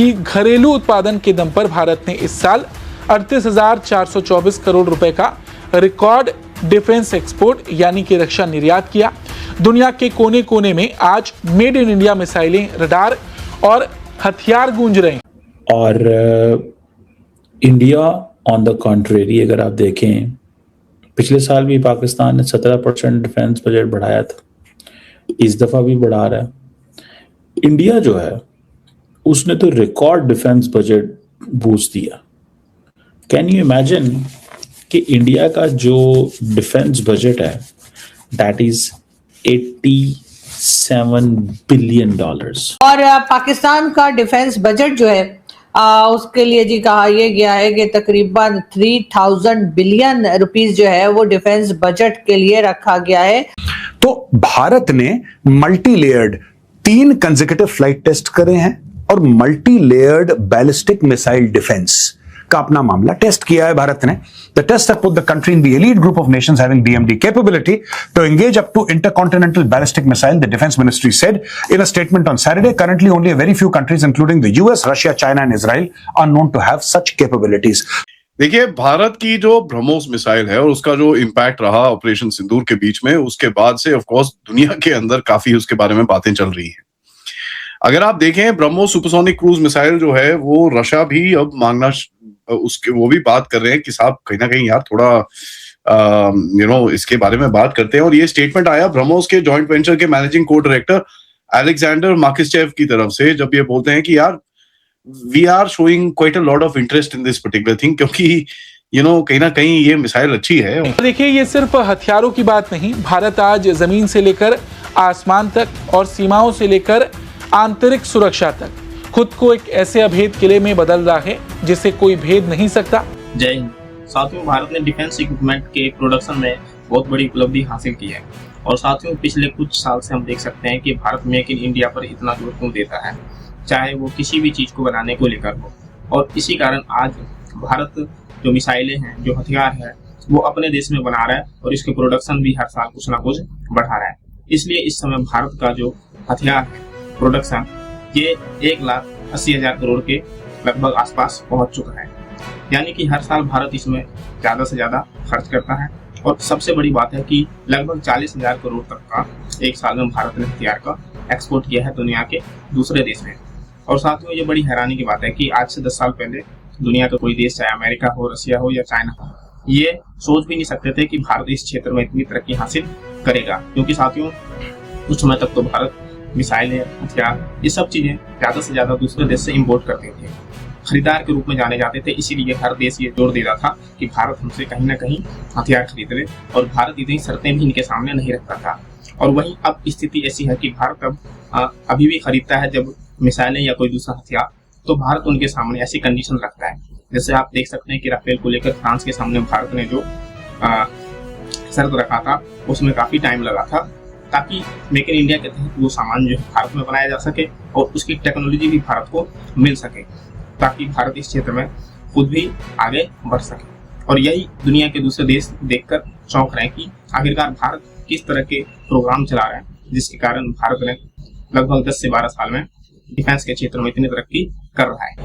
कि घरेलू उत्पादन के दम पर भारत ने इस साल 38,424 करोड़ रुपए का रिकॉर्ड डिफेंस एक्सपोर्ट यानी कि रक्षा निर्यात किया। दुनिया के कोने कोने में आज मेड इन इंडिया मिसाइलें, रडार और हथियार गूंज रहे हैं। और इंडिया ऑन द कॉन्ट्रेरी अगर आप देखें, पिछले साल भी पाकिस्तान ने 17% डिफेंस बजट बढ़ाया था, इस दफा भी बढ़ा रहा है। इंडिया जो है उसने तो रिकॉर्ड डिफेंस बजट बूस्ट दिया। कैन यू इमेजिन कि इंडिया का जो डिफेंस बजट है दैट इज $87 बिलियन। और पाकिस्तान का डिफेंस बजट जो है उसके लिए जी कहा यह गया है कि तकरीबन 3000 बिलियन रुपीस जो है वो डिफेंस बजट के लिए रखा गया है। तो भारत ने multi layered 3 consecutive flight test करे हैं और multi layered ballistic missile defence का अपना मामला टेस्ट किया है भारत ने। The test have put the country in the elite group of nations having DMD capability to engage up to intercontinental ballistic missile, the defense ministry said in a statement on Saturday. Currently only a very few countries including the US, Russia, China and Israel are known to have such capabilities. देखिए, भारत की जो BrahMos missile है और उसका जो impact रहा operation सिंदूर के बीच में, उसके बाद से ऑफ कोर्स दुनिया के अंदर काफी उसके बारे में बातें चल रही हैं। अगर आप देखें, ब्रह्मोस सुपरसोनिक क्रूज मिसाइल जो है वो रशिया भी अब मांगना उसके वो भी बात कर रहे हैं कि साहब कहीं ना कहीं यार थोड़ा इसके बारे में बात करते हैं। और ये स्टेटमेंट आया ब्रह्मोस के जॉइंट वेंचर के मैनेजिंग को डायरेक्टर अलेक्जेंडर माकिस्चेव की तरफ से, जब ये बोलते हैं कि यार we are showing quite a lot of interest in this particular thing, क्योंकि कहीं ना कहीं ये मिसाइल अच्छी है। देखिए, ये सिर्फ हथियारों की बात नहीं, भारत आज जमीन से लेकर आसमान तक और सीमाओं से लेकर आंतरिक सुरक्षा तक खुद को एक ऐसे अभेद किले में बदल रहा है जिसे कोई भेद नहीं सकता। जय हिंद साथियों, भारत ने डिफेंस इक्विपमेंट के प्रोडक्शन में बहुत बड़ी उपलब्धि हासिल की है। और साथियों, पिछले कुछ साल से हम देख सकते हैं कि भारत मेक इन इंडिया पर इतना जोर क्यों देता है, चाहे वो किसी भी चीज को बनाने को लेकर हो। और इसी कारण आज भारत जो मिसाइलें हैं, जो हथियार है, वो अपने देश में बना रहा है और इसके प्रोडक्शन भी हर साल कुछ ना कुछ बढ़ा रहा है। इसलिए इस समय भारत का जो हथियार है प्रोडक्शन, ये 1,80,000 करोड़ के लगभग आसपास पहुंच चुका है। यानी कि हर साल भारत इसमें ज्यादा से ज्यादा खर्च करता है। और सबसे बड़ी बात है कि लगभग 40,000 करोड़ तक का एक साल में भारत ने हथियार का एक्सपोर्ट किया है दुनिया के दूसरे देश में। और साथ में ये बड़ी हैरानी की बात है कि आज से 10 साल पहले दुनिया का कोई देश, चाहे अमेरिका हो, रशिया हो या चाइना हो, ये सोच भी नहीं सकते थे कि भारत इस क्षेत्र में इतनी तरक्की हासिल करेगा। क्योंकि साथियों, कुछ समय तक तो भारत मिसाइलें, हथियार, ये सब चीजें ज्यादा से ज्यादा दूसरे देश से इंपोर्ट करते थे, खरीदार के रूप में जाने जाते थे। इसीलिए हर देश ये जोर दे रहा था कि भारत हमसे कहीं ना कहीं हथियार खरीद ले, और भारत इतनी शर्तें भी इनके सामने नहीं रखता था। और वहीं अब स्थिति ऐसी है कि भारत अब अभी भी खरीदता है जब मिसाइलें या कोई दूसरा हथियार, तो भारत उनके सामने ऐसी कंडीशन रखता है। जैसे आप देख सकते हैं कि राफेल को लेकर फ्रांस के सामने भारत ने जो शर्त रखा था, उसमें काफी टाइम लगा था, ताकि मेक इन इंडिया के तहत वो सामान जो है भारत में बनाया जा सके और उसकी टेक्नोलॉजी भी भारत को मिल सके, ताकि भारत इस क्षेत्र में खुद भी आगे बढ़ सके। और यही दुनिया के दूसरे देश देखकर चौंक रहे हैं कि आखिरकार भारत किस तरह के प्रोग्राम चला रहा है, जिसके कारण भारत ने लगभग 10 से 12 साल में डिफेंस के क्षेत्र में इतनी तरक्की कर रहा है।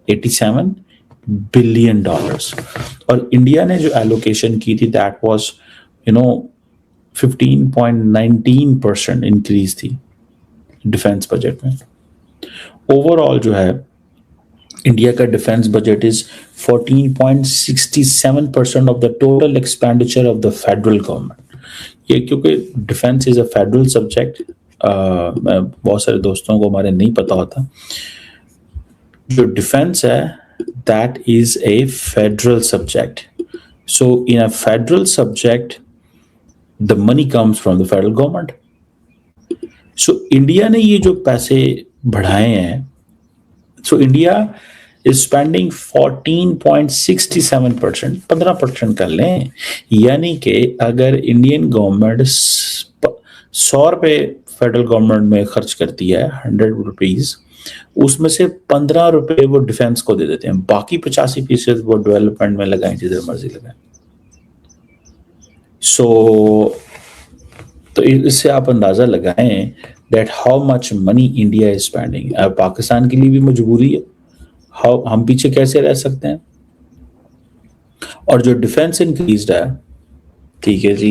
87 बिलियन डॉलर्स। और इंडिया ने जो एलोकेशन की थी दैट वाज 15.19% इंक्रीज थी डिफेंस बजट में। ओवरऑल जो है इंडिया का defence budget is 14.67% of the total expenditure of the federal government. ये क्योंकि defence is a federal subject, बहुत सारे दोस्तों को हमारे नहीं पता होता, जो डिफेंस है that is a federal subject. So in a federal subject the money comes from the federal government. So India ने ये जो पैसे बढ़ाए हैं, so India is spending 14.67%, 15% कर लें, यानी कि अगर इंडियन गवर्नमेंट 100 रुपए फेडरल गवर्नमेंट में खर्च करती है, 100 रुपीज, उसमें से 15 रुपए वो डिफेंस को दे देते हैं, बाकी 85% वो डेवलपमेंट में लगाएं, जिधर मर्जी लगाएं। सो तो इससे आप अंदाजा लगाएं that how much money India is spending. Pakistan के लिए भी मजबूरी है, हाउ हम पीछे कैसे रह सकते हैं। और जो डिफेंस इंक्रीज्ड है, ठीक है जी,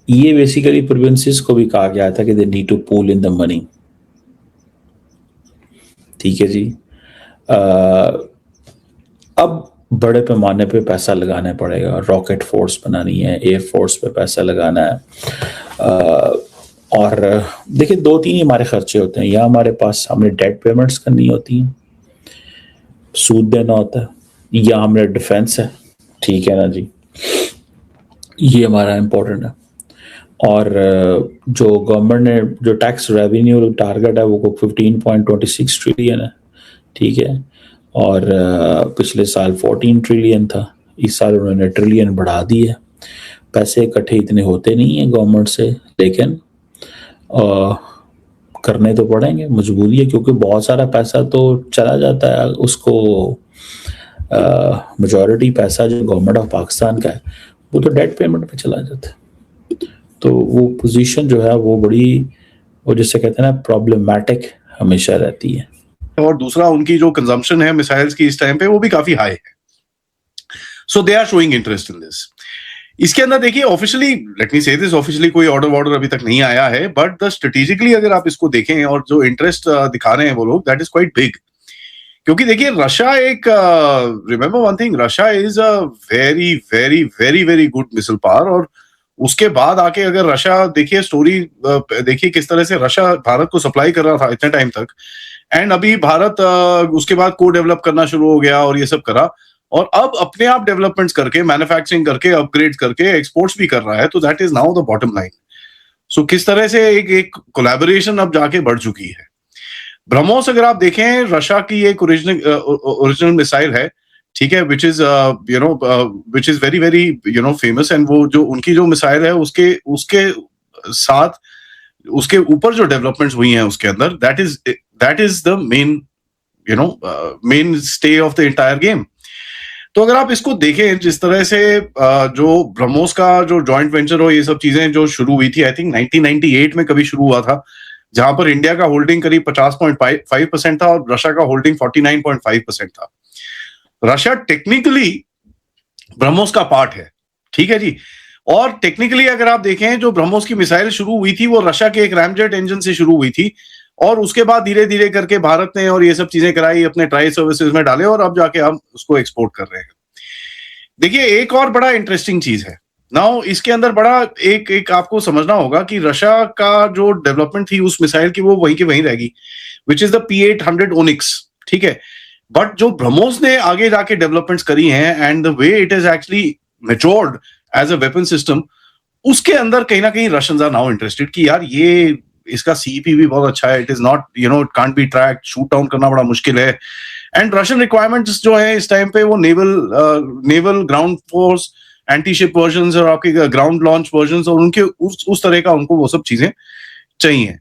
ये बेसिकली प्रोविंसेस को भी कहा गया था कि they need to pool in the money, ठीक है जी। अब बड़े पैमाने पे पैसा लगाना पड़ेगा, रॉकेट फोर्स बनानी है, एयर फोर्स पे पैसा लगाना है। और देखिए 2-3 हमारे खर्चे होते हैं, या हमारे पास हमने डेट पेमेंट्स करनी होती हैं, सूद देना होता है, या हमारे डिफेंस है, ठीक है ना जी, ये हमारा इम्पोर्टेंट है। और जो गवर्नमेंट ने जो टैक्स रेवेन्यू टारगेट है वो 15.26 ट्रिलियन है, ठीक है। और पिछले साल 14 ट्रिलियन था, इस साल उन्होंने ट्रिलियन बढ़ा दी है। पैसे इकट्ठे इतने होते नहीं हैं गवर्नमेंट से, लेकिन करने तो पड़ेंगे, मजबूरी है, क्योंकि बहुत सारा पैसा तो चला जाता है उसको। मेजॉरिटी पैसा जो गवर्नमेंट ऑफ पाकिस्तान का है वो तो डेट पेमेंट पे चला जाता है। तो वो पोजीशन जो है वो बड़ी, वो जिसे कहते हैं ना, प्रॉब्लमैटिक हमेशा रहती है। और दूसरा, उनकी जो कंजम्पशन है मिसाइल्स की इस टाइम पे वो भी काफी हाई है, so they are showing interest in this. इसके अंदर देखिए ऑफिशियली, लेट मी से दिस, ऑफिशियली कोई ऑर्डर अभी तक नहीं आया है, बट द स्ट्रेटेजिकली अगर आप इसको देखें और जो इंटरेस्ट दिखा रहे हैं वो लोग, दैट इज क्वाइट बिग। क्योंकि देखिए रशिया एक, remember one thing, Russia is a very very very very good missile power. और उसके बाद आके अगर रशिया, देखिए स्टोरी देखिए किस तरह से रशिया भारत को सप्लाई कर रहा था इतने टाइम तक, एंड अभी भारत उसके बाद को डेवलप करना शुरू हो गया और ये सब करा, और अब अपने आप डेवलपमेंट्स करके, मैन्युफैक्चरिंग करके, अपग्रेड करके एक्सपोर्ट्स भी कर रहा है। तो that is now the bottom line. So किस तरह से एक कोलैबोरेशन अब जाके बढ़ चुकी है। ब्रह्मोस अगर आप देखें, रशिया की एक ओरिजिनल मिसाइल है, ठीक है, which is very very famous. And वो जो उनकी जो मिसाइल है उसके साथ उसके ऊपर जो डेवलपमेंट्स हुई हैं उसके अंदर, that is the main stay of the entire game. तो अगर आप इसको देखें जिस तरह से जो ब्रह्मोस का जो जॉइंट वेंचर हो, ये सब चीजें जो शुरू हुई थी, आई थिंक 1998 में कभी शुरू हुआ था, जहां पर इंडिया का होल्डिंग करीब 50.5% था और रशिया का होल्डिंग 49.5% था। रशिया टेक्निकली ब्रह्मोस का पार्ट है, ठीक है जी। और टेक्निकली अगर आप देखें, जो ब्रह्मोस की मिसाइल शुरू हुई थी वो रशिया के एक रैमजेट इंजन से शुरू हुई थी, और उसके बाद धीरे धीरे करके भारत ने और ये सब चीजें कराई, अपने ट्राई सर्विसेज में डाले, और अब जाके हम उसको एक्सपोर्ट कर रहे हैं। देखिए एक और बड़ा इंटरेस्टिंग चीज है नाउ, इसके अंदर बड़ा एक आपको समझना होगा कि रशिया का जो डेवलपमेंट थी उस मिसाइल की, वो वहीं की वहीं रहेगी, which is the P-800 onyx, ठीक है। बट जो ब्रह्मोस ने आगे जाके डेवलपमेंट्स करी हैं, and the way it is actually matured as a weapon system, उसके अंदर कहीं ना कहीं रशियंस आर नाउ इंटरेस्टेड कि यार ये इसका सीईपी भी बहुत अच्छा है, it is not it can't be tracked, shoot down करना बड़ा मुश्किल है। एंड रशियन रिक्वायरमेंट्स जो है इस टाइम पे वो naval ground force, anti ship versions और आपके ग्राउंड लॉन्च वर्जन्स, और उनके उस तरह का उनको वो सब चीजें चाहिए।